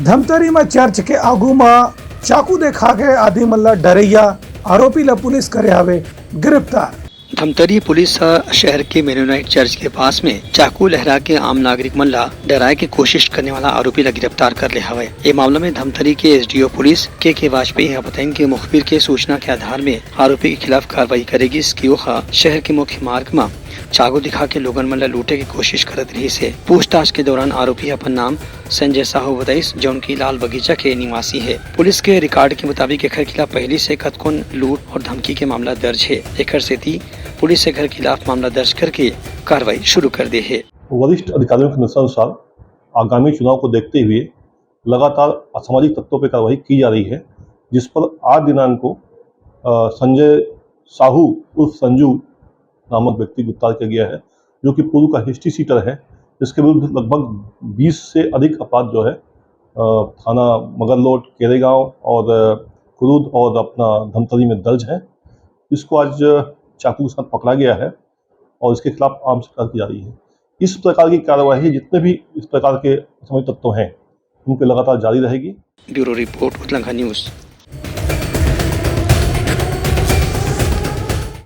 धमतरी में चर्च के आगू में चाकू देखा के आदमी मल्ला डरैया आरोपी ला पुलिस करे हवे गिरफ्तार। धमतरी पुलिस शहर के मेनोनाइट चर्च के पास में चाकू लहरा के आम नागरिक मन ला डराए की कोशिश करने वाला आरोपी ला गिरफ्तार कर ले हवे। ये मामला में धमतरी के एसडीओ पुलिस के वाजपेयी बताएं कि मुखबिर के सूचना के आधार में आरोपी के खिलाफ कार्रवाई करेगी। इसकी ओखा शहर के मुख्य मार्ग में चाकू दिखा के लोगन मन ला लूटे की कोशिश करत रही से। पूछताछ के दौरान आरोपी अपन नाम संजय साहू बताइस जो उनकी लाल बगीचा के निवासी है। पुलिस के रिकॉर्ड के मुताबिक एकर खिलाफ पहले से कतकोन लूट और धमकी के मामला दर्ज है। एकर सेती पुलिस से घर खिलाफ मामला दर्ज करके कार्रवाई शुरू कर दी है। वरिष्ठ अधिकारियों के अनुसार आगामी चुनाव को देखते हुए लगातार असामाजिक तत्वों पर कार्रवाई की जा रही है, जिस पर आज दिनांक को संजय साहू उर्फ संजू नामक व्यक्ति गिरफ्तार किया गया है, जो कि पूर्व का हिस्ट्री सीटर है। इसके विरुद्ध लगभग 20 से अधिक अपराध जो है थाना मगरलोड, केरेगांव और कुरूद और अपना धमतरी में दर्ज है। इसको आज चाकू के साथ पकड़ा गया है और इसके खिलाफ आम कार्रवाई की जा रही है। इस प्रकार की कार्यवाही जितने भी इस प्रकार के असामाजिक तत्व हैं उन पर लगातार जारी रहेगी। ब्यूरो रिपोर्ट उतलंघा न्यूज।